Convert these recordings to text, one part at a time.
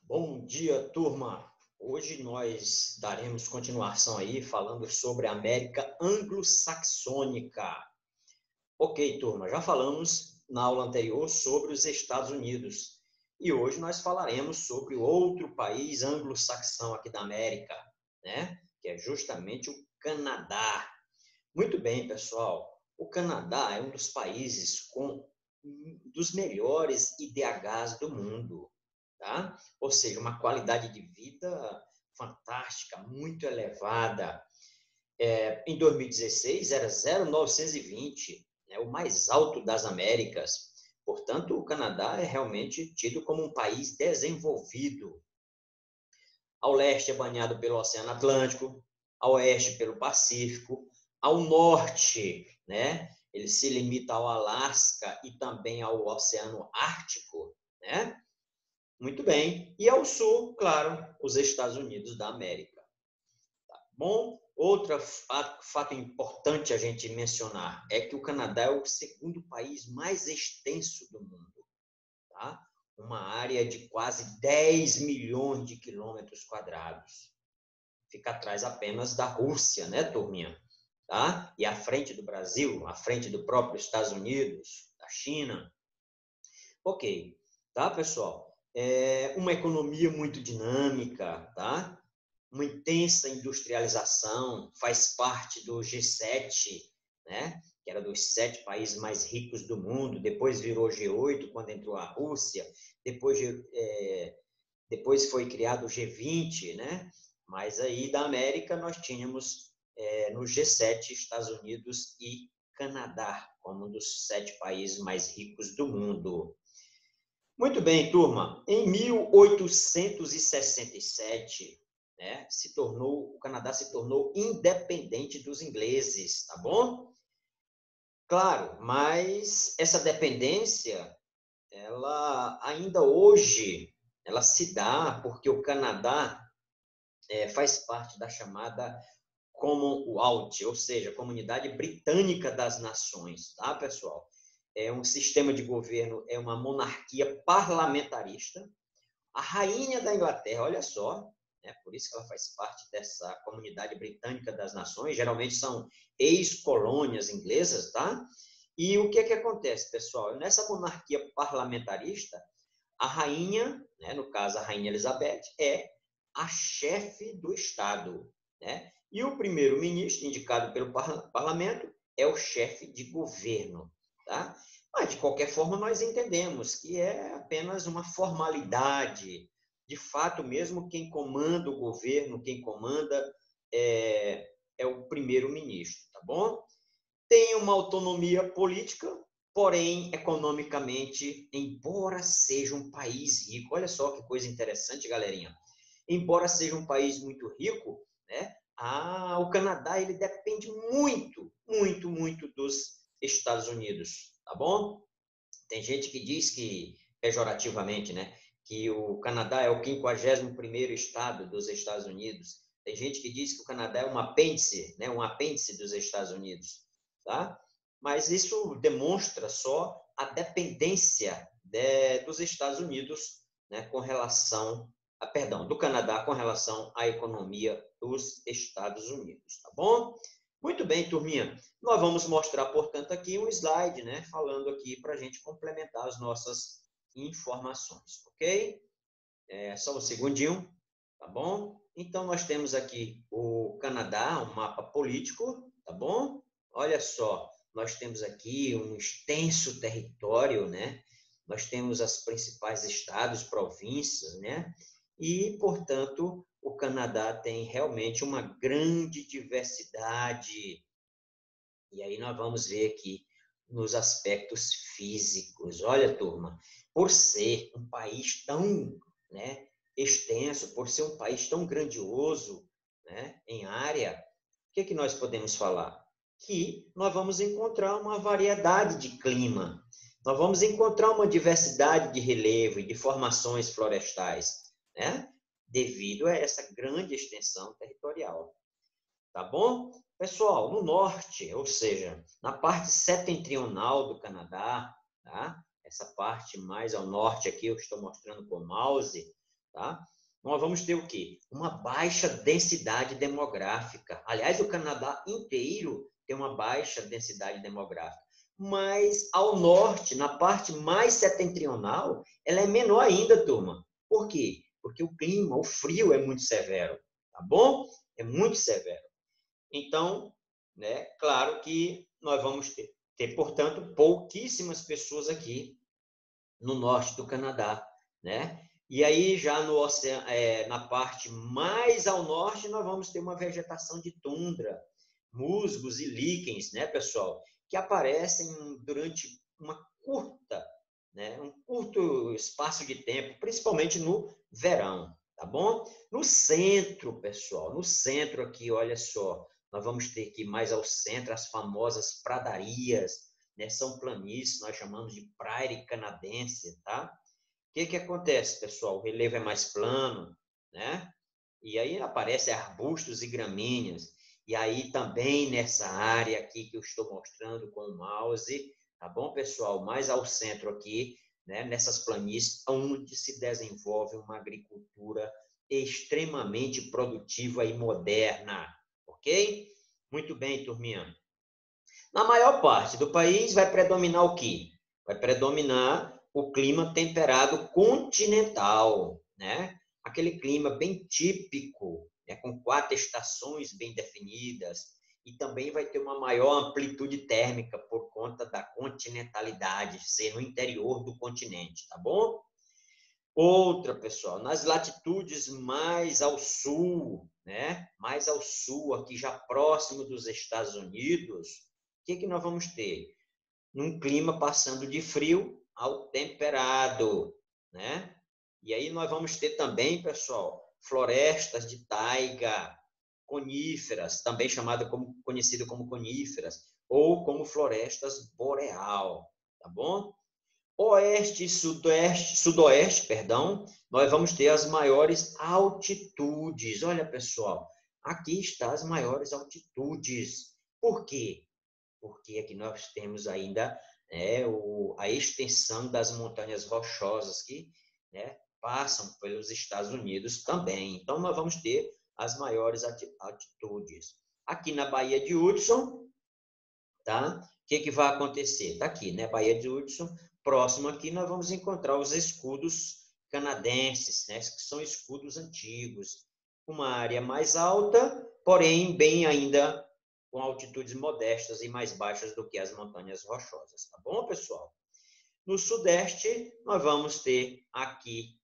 Bom dia, turma! Hoje nós daremos continuação aí falando sobre a América Anglo-Saxônica. Ok, turma, já falamos na aula anterior sobre os Estados Unidos e hoje nós falaremos sobre outro país anglo-saxão aqui da América, né? Que é justamente o Canadá. Muito bem, pessoal. O Canadá é um dos países com dos melhores IDHs do mundo, tá? Ou seja, uma qualidade de vida fantástica, muito elevada. Em 2016 era 0,920, né, o mais alto das Américas. Portanto, o Canadá é realmente tido como um país desenvolvido. Ao leste é banhado pelo Oceano Atlântico, ao oeste pelo Pacífico, ao norte, né, ele se limita ao Alasca e também ao Oceano Ártico, né? Muito bem. E ao sul, claro, os Estados Unidos da América. Tá bom? Outro fato importante a gente mencionar é que o Canadá é o segundo país mais extenso do mundo, tá? Uma área de quase 10 milhões de quilômetros quadrados. Fica atrás apenas da Rússia, né, turminha? Tá? E à frente do Brasil, à frente do próprio Estados Unidos, da China. Ok, tá, pessoal? É uma economia muito dinâmica, tá? Uma intensa industrialização, faz parte do G7, né? Que era dos 7 países mais ricos do mundo, depois virou G8 quando entrou a Rússia, depois, depois foi criado o G20, né? Mas aí da América nós tínhamos no G7 Estados Unidos e Canadá como um dos 7 países mais ricos do mundo. Muito bem, turma. Em 1867, né, o Canadá se tornou independente dos ingleses, tá bom? Claro, mas essa dependência, ela ainda hoje, ela se dá porque o Canadá faz parte da chamada Commonwealth, ou seja, Comunidade Britânica das Nações, tá, pessoal? É um sistema de governo, é uma monarquia parlamentarista. A rainha da Inglaterra, olha só, né, por isso que ela faz parte dessa Comunidade Britânica das Nações, geralmente são ex-colônias inglesas, tá? E o que é que acontece, pessoal? Nessa monarquia parlamentarista, a rainha, né, no caso a rainha Elizabeth, é a chefe do Estado, né? E o primeiro-ministro, indicado pelo parlamento, é o chefe de governo, tá? Mas, de qualquer forma, nós entendemos que é apenas uma formalidade. De fato, mesmo quem comanda o governo, quem comanda é o primeiro-ministro, tá bom? Tem uma autonomia política, porém, economicamente, embora seja um país rico, olha só que coisa interessante, galerinha. Embora seja um país muito rico, né, o Canadá ele depende muito, muito, muito dos Estados Unidos, tá bom? Tem gente que diz que, pejorativamente, né, que o Canadá é o 51º estado dos Estados Unidos. Tem gente que diz que o Canadá é um apêndice dos Estados Unidos, tá? Mas isso demonstra só a dependência dos Estados Unidos, né, com relação do Canadá com relação à economia dos Estados Unidos, tá bom? Muito bem, turminha. Nós vamos mostrar, portanto, aqui um slide, né, falando aqui para a gente complementar as nossas informações, ok? Só um segundinho, tá bom? Então, nós temos aqui o Canadá, um mapa político, tá bom? Olha só, nós temos aqui um extenso território, né? Nós temos os principais estados, províncias, né? E, portanto, o Canadá tem realmente uma grande diversidade. E aí nós vamos ver aqui nos aspectos físicos. Olha, turma, por ser um país tão, né, extenso, por ser um país tão grandioso, né, em área, o que é que nós podemos falar? Que nós vamos encontrar uma variedade de clima, nós vamos encontrar uma diversidade de relevo e de formações florestais, né, devido a essa grande extensão territorial. Tá bom? Pessoal, no norte, ou seja, na parte setentrional do Canadá, tá? Essa parte mais ao norte aqui, eu estou mostrando com o mouse, tá? Nós vamos ter o quê? Uma baixa densidade demográfica. Aliás, o Canadá inteiro tem uma baixa densidade demográfica. Mas ao norte, na parte mais setentrional, ela é menor ainda, turma. Por quê? Porque o clima, o frio é muito severo, tá bom? É muito severo. Então, né, claro que nós vamos ter, portanto, pouquíssimas pessoas aqui no norte do Canadá, né? E aí, já no oceano, na parte mais ao norte, nós vamos ter uma vegetação de tundra, musgos e líquens, né, pessoal? Que aparecem durante uma curta, né, um curto espaço de tempo, principalmente no verão, tá bom? No centro, pessoal, no centro aqui, olha só, nós vamos ter aqui mais ao centro as famosas pradarias, né? São planícies, nós chamamos de praia canadense, tá? O que acontece, pessoal? O relevo é mais plano, né? E aí aparecem arbustos e gramíneas. E aí também nessa área aqui que eu estou mostrando com o mouse, tá bom, pessoal? Mais ao centro aqui, né? Nessas planícies, onde se desenvolve uma agricultura extremamente produtiva e moderna, ok? Muito bem, turminha. Na maior parte do país vai predominar o quê? Vai predominar o clima temperado continental, né? Aquele clima bem típico, né? Com 4 estações bem definidas, e também vai ter uma maior amplitude térmica por conta da continentalidade, ser no interior do continente, tá bom? Outra, pessoal, nas latitudes mais ao sul, né? Mais ao sul, aqui já próximo dos Estados Unidos, o que nós vamos ter? Um clima passando de frio ao temperado, né? E aí nós vamos ter também, pessoal, florestas de taiga, coníferas, também conhecido como coníferas, ou como florestas boreal, tá bom? Oeste e sudoeste, perdão, nós vamos ter as maiores altitudes. Olha, pessoal, aqui está as maiores altitudes. Por quê? Porque aqui nós temos ainda a extensão das montanhas rochosas que, né, passam pelos Estados Unidos também. Então, nós vamos ter as maiores altitudes. Aqui na Baía de Hudson, tá? O que vai acontecer? Está aqui, né? Baía de Hudson. Próximo aqui, nós vamos encontrar os escudos canadenses, né? Que são escudos antigos. Uma área mais alta, porém, bem ainda com altitudes modestas e mais baixas do que as montanhas rochosas. Tá bom, pessoal? No sudeste, nós vamos ter aqui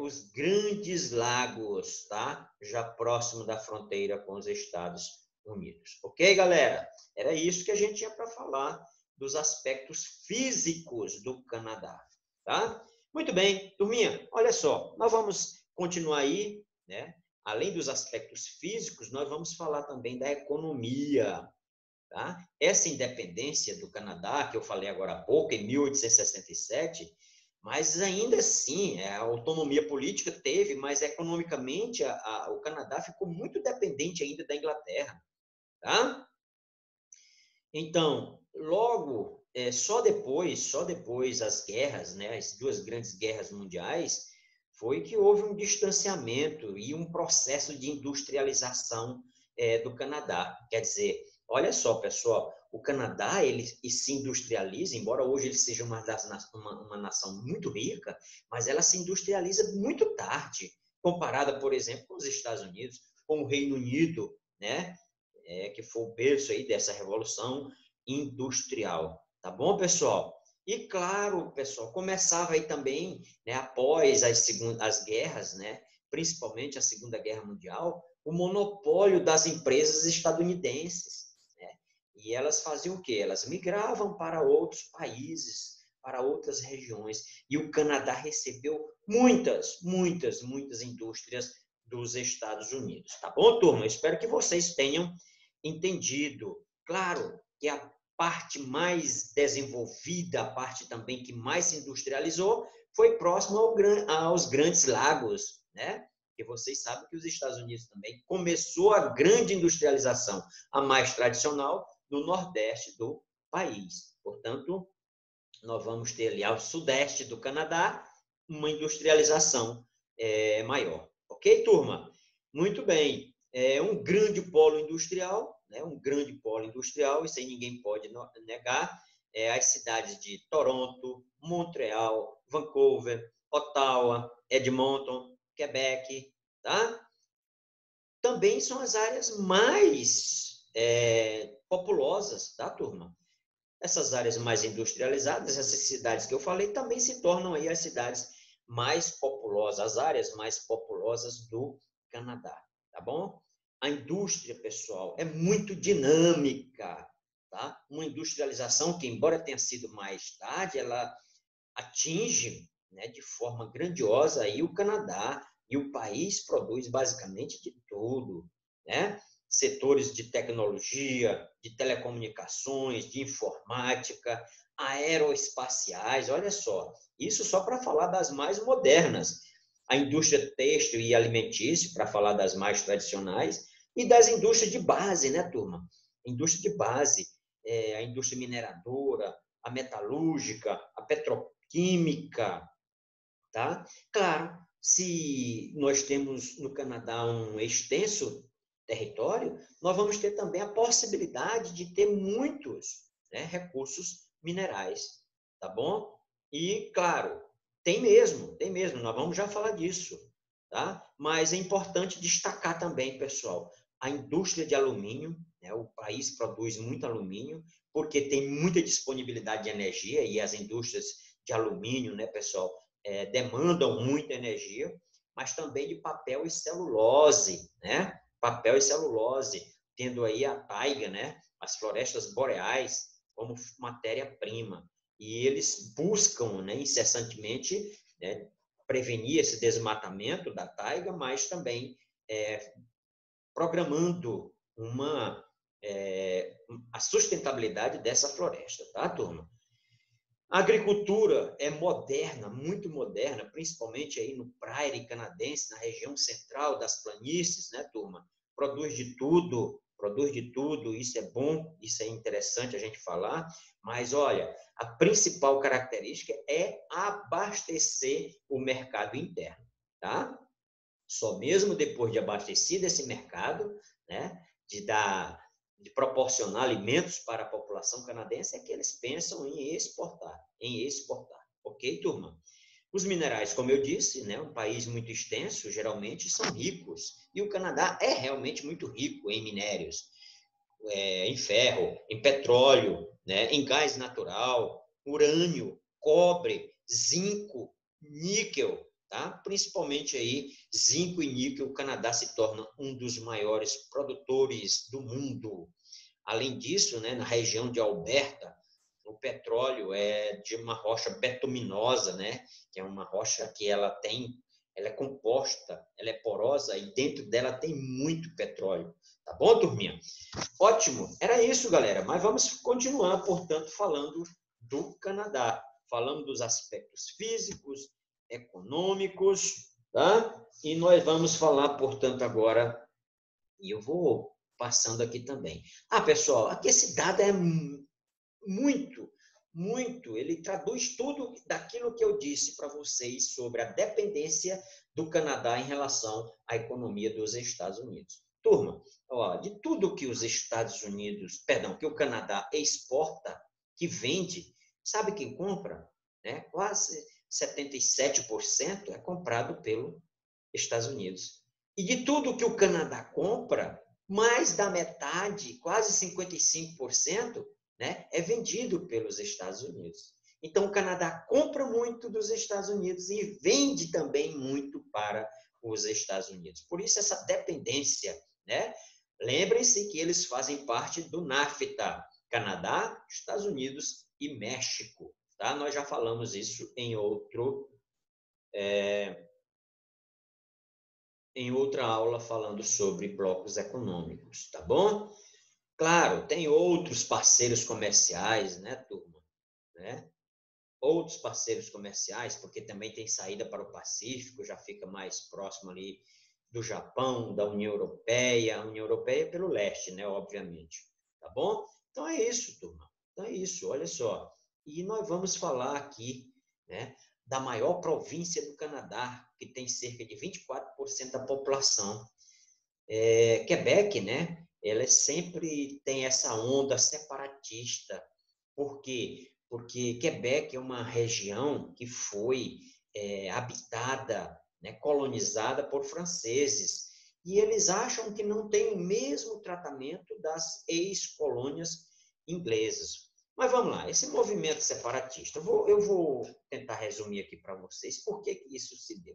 os grandes lagos, tá? Já próximo da fronteira com os Estados Unidos. Ok, galera? Era isso que a gente tinha para falar dos aspectos físicos do Canadá, tá? Muito bem, turminha, olha só, nós vamos continuar aí, né? Além dos aspectos físicos, nós vamos falar também da economia, tá? Essa independência do Canadá, que eu falei agora há pouco, em 1867, mas ainda assim, a autonomia política teve, mas economicamente o Canadá ficou muito dependente ainda da Inglaterra. Tá? Então, logo, só depois as guerras, né, as 2 grandes guerras mundiais, foi que houve um distanciamento e um processo de industrialização do Canadá. Quer dizer, olha só, pessoal, o Canadá ele se industrializa, embora hoje ele seja uma nação muito rica, mas ela se industrializa muito tarde, comparada, por exemplo, com os Estados Unidos, com o Reino Unido, né? Que foi o berço aí dessa revolução industrial. Tá bom, pessoal? E claro, pessoal, começava aí também, né, após as guerras, né, principalmente a Segunda Guerra Mundial, o monopólio das empresas estadunidenses, né? E elas faziam o quê? Elas migravam para outros países, para outras regiões. E o Canadá recebeu muitas, muitas, muitas indústrias dos Estados Unidos. Tá bom, turma? Espero que vocês tenham entendido. Claro que a parte mais desenvolvida, a parte também que mais se industrializou, foi próximo aos grandes lagos, né? Porque vocês sabem que os Estados Unidos também começou a grande industrialização, a mais tradicional, no nordeste do país. Portanto, nós vamos ter ali ao sudeste do Canadá uma industrialização é maior. Ok, turma? Muito bem. É um grande polo industrial, né? Um grande polo industrial, isso aí ninguém pode negar. As cidades de Toronto, Montreal, Vancouver, Ottawa, Edmonton, Quebec, tá? Também são as áreas mais populosas, tá, turma? Essas áreas mais industrializadas, essas cidades que eu falei, também se tornam aí as cidades mais populosas, as áreas mais populosas do Canadá, tá bom? A indústria, pessoal, é muito dinâmica, tá? Uma industrialização que, embora tenha sido mais tarde, ela atinge, né, de forma grandiosa aí o Canadá, e o país produz basicamente de tudo, né? Setores de tecnologia, de telecomunicações, de informática, aeroespaciais, olha só, isso só para falar das mais modernas. A indústria têxtil e alimentícia, para falar das mais tradicionais, e das indústrias de base, né, turma? Indústria de base, a indústria mineradora, a metalúrgica, a petroquímica, tá? Claro, se nós temos no Canadá um extenso território, nós vamos ter também a possibilidade de ter muitos, né, recursos minerais, tá bom? E, claro, tem mesmo, nós vamos já falar disso, tá? Mas é importante destacar também, pessoal, a indústria de alumínio, né? O país produz muito alumínio, porque tem muita disponibilidade de energia, e as indústrias de alumínio, né, pessoal, demandam muita energia, mas também de papel e celulose, né? Papel e celulose, tendo aí a taiga, né? As florestas boreais como matéria-prima. E eles buscam, né, incessantemente, né, prevenir esse desmatamento da taiga, mas também programando a sustentabilidade dessa floresta, tá, turma? A agricultura é moderna, muito moderna, principalmente aí no Prairie canadense, na região central das planícies, né, turma? Produz de tudo, isso é bom, isso é interessante a gente falar, mas olha, a principal característica é abastecer o mercado interno, tá? Só mesmo depois de abastecido esse mercado, né, de proporcionar alimentos para a população canadense, é que eles pensam em exportar, ok, turma? Os minerais, como eu disse, né, um país muito extenso, geralmente são ricos, e o Canadá é realmente muito rico em minérios, em ferro, em petróleo, né, em gás natural, urânio, cobre, zinco, níquel, tá? Principalmente aí zinco e níquel, o Canadá se torna um dos maiores produtores do mundo. Além disso, né, na região de Alberta, o petróleo é de uma rocha betuminosa, né, que é uma rocha que ela é composta, ela é porosa e dentro dela tem muito petróleo. Tá bom, turminha? Ótimo, era isso, galera. Mas vamos continuar, portanto, falando do Canadá. Falando dos aspectos físicos, econômicos, tá? E nós vamos falar, portanto, agora, e eu vou passando aqui também. Ah, pessoal, aqui esse dado é muito, muito, ele traduz tudo daquilo que eu disse para vocês sobre a dependência do Canadá em relação à economia dos Estados Unidos. Turma, ó, de tudo que os Estados Unidos, perdão, que o Canadá exporta, que vende, sabe quem compra? Né? Quase 77% é comprado pelos Estados Unidos. E de tudo que o Canadá compra, mais da metade, quase 55%, né, é vendido pelos Estados Unidos. Então, o Canadá compra muito dos Estados Unidos e vende também muito para os Estados Unidos. Por isso, essa dependência, né? Lembrem-se que eles fazem parte do NAFTA, Canadá, Estados Unidos e México. Tá? Nós já falamos isso em outra aula falando sobre blocos econômicos, tá bom? Claro, tem outros parceiros comerciais, né, turma? Né? Outros parceiros comerciais, porque também tem saída para o Pacífico, já fica mais próximo ali do Japão, da União Europeia, a União Europeia pelo leste, né, obviamente. Tá bom? Então é isso, turma. Então é isso, olha só. E nós vamos falar aqui, né, da maior província do Canadá, que tem cerca de 24% da população. Quebec, né? Ela sempre tem essa onda separatista. Por quê? Porque Quebec é uma região que foi habitada, né, colonizada por franceses. E eles acham que não tem o mesmo tratamento das ex-colônias inglesas. Mas vamos lá, esse movimento separatista, eu vou tentar resumir aqui para vocês por que isso se deu,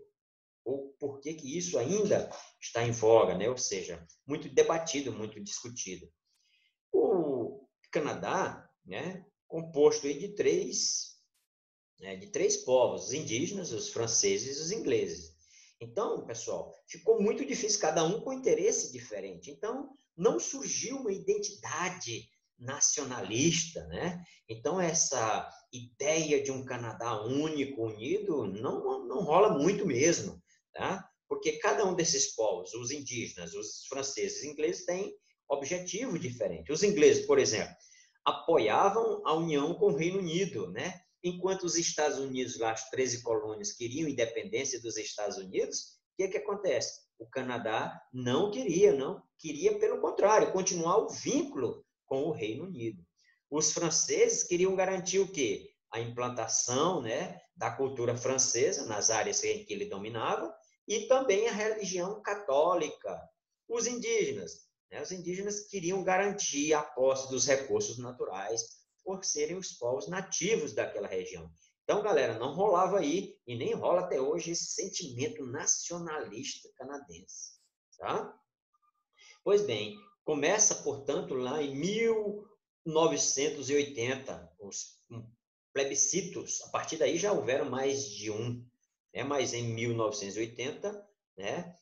ou por que isso ainda está em voga, né? Ou seja, muito debatido, muito discutido. O Canadá, né, composto aí de três povos, os indígenas, os franceses e os ingleses. Então, pessoal, ficou muito difícil, cada um com interesse diferente. Então, não surgiu uma identidade nacionalista, né? Então, essa ideia de um Canadá único, unido, não rola muito mesmo, tá? Porque cada um desses povos, os indígenas, os franceses, os ingleses, têm objetivo diferente. Os ingleses, por exemplo, apoiavam a união com o Reino Unido, né? Enquanto os Estados Unidos, lá as 13 colônias, queriam independência dos Estados Unidos, o que acontece? O Canadá não queria, pelo contrário, continuar o vínculo com o Reino Unido. Os franceses queriam garantir o quê? A implantação, né, da cultura francesa nas áreas em que ele dominava e também a religião católica. Os indígenas queriam garantir a posse dos recursos naturais, por serem os povos nativos daquela região. Então, galera, não rolava aí, e nem rola até hoje, esse sentimento nacionalista canadense. Tá? Pois bem, começa, portanto, lá em 1980, os plebiscitos. A partir daí já houveram mais de um. Né? Mas em 1980, né,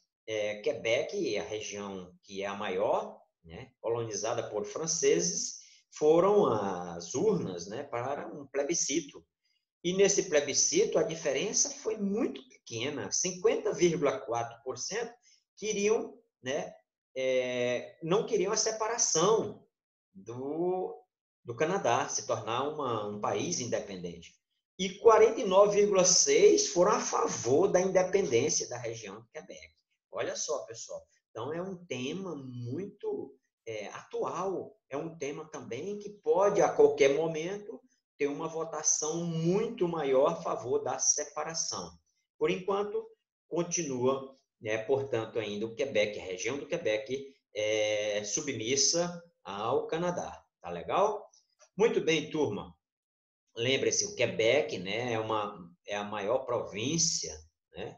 Quebec, a região que é a maior, né, colonizada por franceses, foram às urnas, né, para um plebiscito. E nesse plebiscito a diferença foi muito pequena, 50,4% queriam, né, não queriam a separação do Canadá, se tornar um país independente. E 49,6% foram a favor da independência da região do Quebec. Olha só, pessoal. Então, é um tema muito atual, é um tema também que pode, a qualquer momento, ter uma votação muito maior a favor da separação. Por enquanto, continua, né, portanto, ainda o Quebec, a região do Quebec, submissa ao Canadá. Tá legal? Muito bem, turma. Lembre-se, o Quebec, né, é a maior província, né?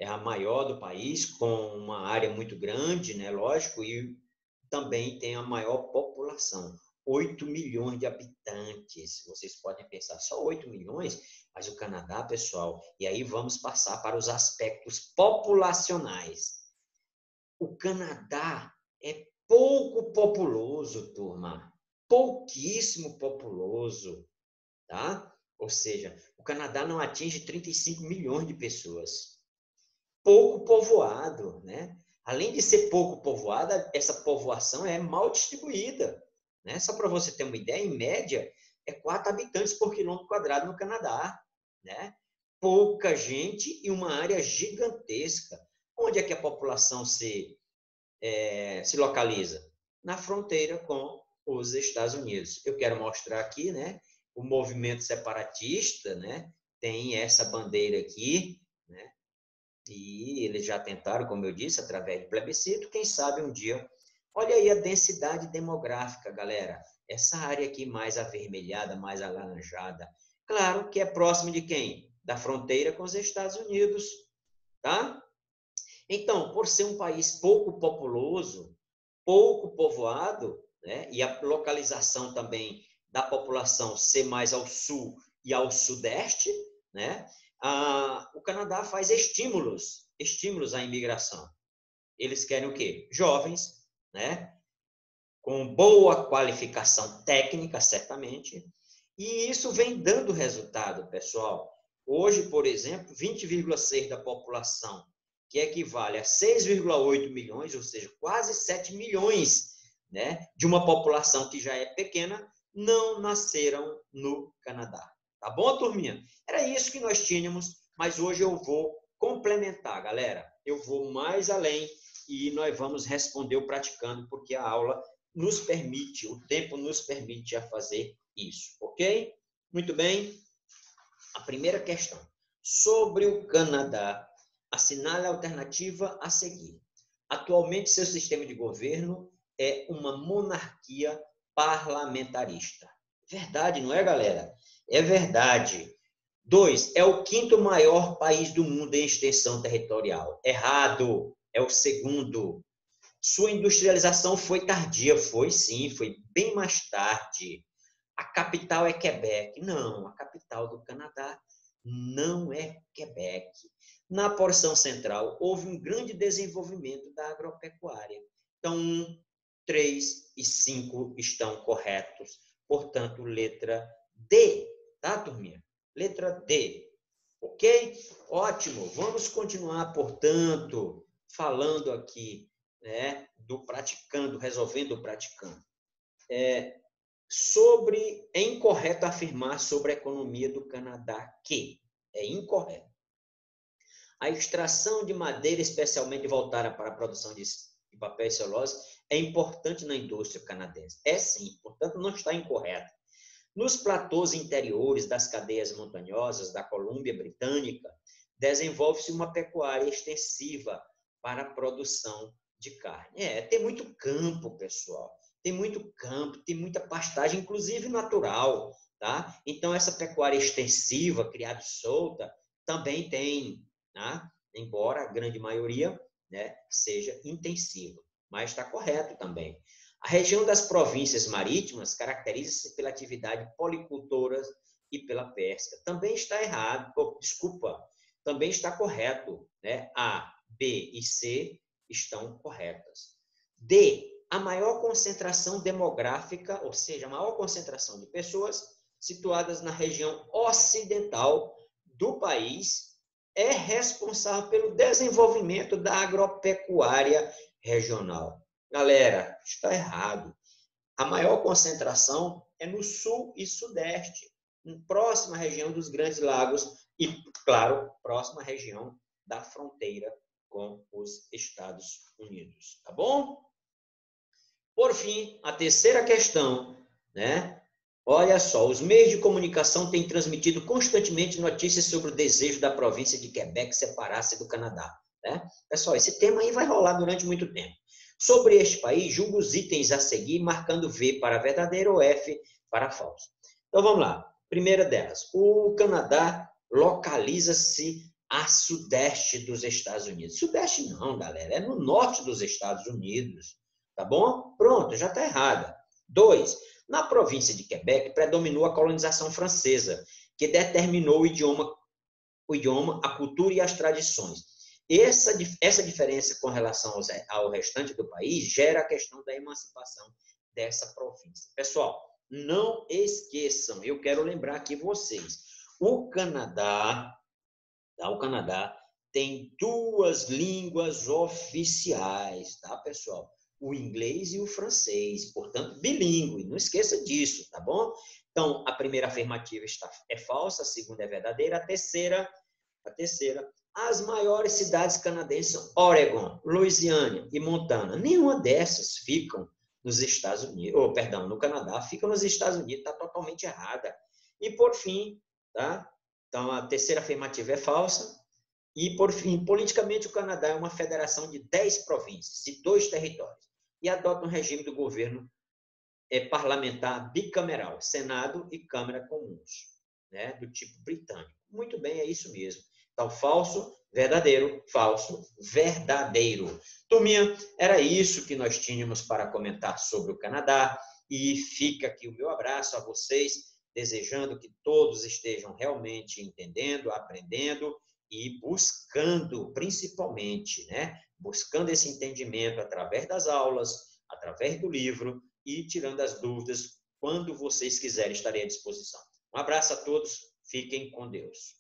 É a maior do país, com uma área muito grande, né, lógico, e também tem a maior população, 8 milhões de habitantes. Vocês podem pensar, só 8 milhões? Mas o Canadá, pessoal, e aí vamos passar para os aspectos populacionais. O Canadá é pouco populoso, turma. Pouquíssimo populoso, tá? Ou seja, o Canadá não atinge 35 milhões de pessoas. Pouco povoado, né? Além de ser pouco povoada, essa povoação é mal distribuída, né? Só para você ter uma ideia, em média, é 4 habitantes por quilômetro quadrado no Canadá, né? Pouca gente e uma área gigantesca. Onde é que a população se localiza? Na fronteira com os Estados Unidos. Eu quero mostrar aqui, né? O movimento separatista, né? Tem essa bandeira aqui, né? E eles já tentaram, como eu disse, através de plebiscito, quem sabe um dia. Olha aí a densidade demográfica, galera. Essa área aqui mais avermelhada, mais alaranjada. Claro que é próximo de quem? Da fronteira com os Estados Unidos, tá? Então, por ser um país pouco populoso, pouco povoado, né, e a localização também da população ser mais ao sul e ao sudeste, né, o Canadá faz estímulos à imigração. Eles querem o quê? Jovens, né, com boa qualificação técnica, certamente, e isso vem dando resultado, pessoal. Hoje, por exemplo, 20,6% da população, que equivale a 6,8 milhões, ou seja, quase 7 milhões, né, de uma população que já é pequena, não nasceram no Canadá. Tá bom, turminha? Era isso que nós tínhamos, mas hoje eu vou complementar, galera. Eu vou mais além e nós vamos responder o praticando, porque a aula nos permite, o tempo nos permite a fazer isso, ok? Muito bem. A primeira questão. Sobre o Canadá, assinale a alternativa a seguir. Atualmente, seu sistema de governo é uma monarquia parlamentarista. Verdade, não é, galera? É verdade. 2. É o quinto maior país do mundo em extensão territorial. Errado. É o segundo. Sua industrialização foi tardia. Foi sim, foi bem mais tarde. A capital é Quebec. Não, a capital do Canadá não é Quebec. Na porção central, houve um grande desenvolvimento da agropecuária. Então, 1, 3 e 5 estão corretos. Portanto, letra D. Tá, turminha? Letra D. Ok? Ótimo. Vamos continuar, portanto, falando aqui, né, do praticando, resolvendo o praticando. É incorreto afirmar sobre a economia do Canadá que é incorreto. A extração de madeira, especialmente voltada para a produção de papel e celulose, é importante na indústria canadense. É sim, portanto, não está incorreto. Nos platôs interiores das cadeias montanhosas da Colômbia Britânica, desenvolve-se uma pecuária extensiva para a produção de carne. Tem muito campo, pessoal. Tem muito campo, tem muita pastagem, inclusive natural, tá? Então, essa pecuária extensiva, criada solta, também tem, tá? Embora a grande maioria, né, seja intensiva, mas está correto também. A região das províncias marítimas caracteriza-se pela atividade policultora e pela pesca. Também está errado, também está correto, né? A, B e C estão corretas. D, a maior concentração demográfica, ou seja, a maior concentração de pessoas situadas na região ocidental do país, é responsável pelo desenvolvimento da agropecuária regional. Galera, está errado. A maior concentração é no sul e sudeste, próxima à região dos Grandes Lagos e, claro, próxima à região da fronteira com os Estados Unidos. Tá bom? Por fim, a terceira questão, né? Olha só, os meios de comunicação têm transmitido constantemente notícias sobre o desejo da província de Quebec separar-se do Canadá, né? Pessoal, esse tema aí vai rolar durante muito tempo. Sobre este país, julgue os itens a seguir, marcando V para verdadeiro ou F para falso. Então, vamos lá. Primeira delas, o Canadá localiza-se a sudeste dos Estados Unidos. Sudeste não, galera, é no norte dos Estados Unidos, tá bom? Pronto, já está errada. 2, na província de Quebec, predominou a colonização francesa, que determinou o idioma, a cultura e as tradições. Essa diferença com relação ao restante do país gera a questão da emancipação dessa província. Pessoal, não esqueçam, eu quero lembrar aqui vocês, o Canadá tem 2 línguas oficiais, tá, pessoal? O inglês e o francês, portanto, bilíngue, não esqueça disso, tá bom? Então, a primeira afirmativa é falsa, a segunda é verdadeira, a terceira, as maiores cidades canadenses são Oregon, Louisiana e Montana. Nenhuma dessas ficam nos Estados Unidos, no Canadá, ficam nos Estados Unidos, está totalmente errada. E, por fim, tá? Então, a terceira afirmativa é falsa. E, por fim, politicamente, o Canadá é uma federação de 10 províncias e 2 territórios e adota um regime do governo parlamentar bicameral, Senado e Câmara Comuns, né, do tipo britânico. Muito bem, é isso mesmo. Então, falso, verdadeiro, falso, verdadeiro. Turminha, era isso que nós tínhamos para comentar sobre o Canadá e fica aqui o meu abraço a vocês, desejando que todos estejam realmente entendendo, aprendendo e buscando, principalmente, né, buscando esse entendimento através das aulas, através do livro e tirando as dúvidas quando vocês quiserem, estarei à disposição. Um abraço a todos, fiquem com Deus.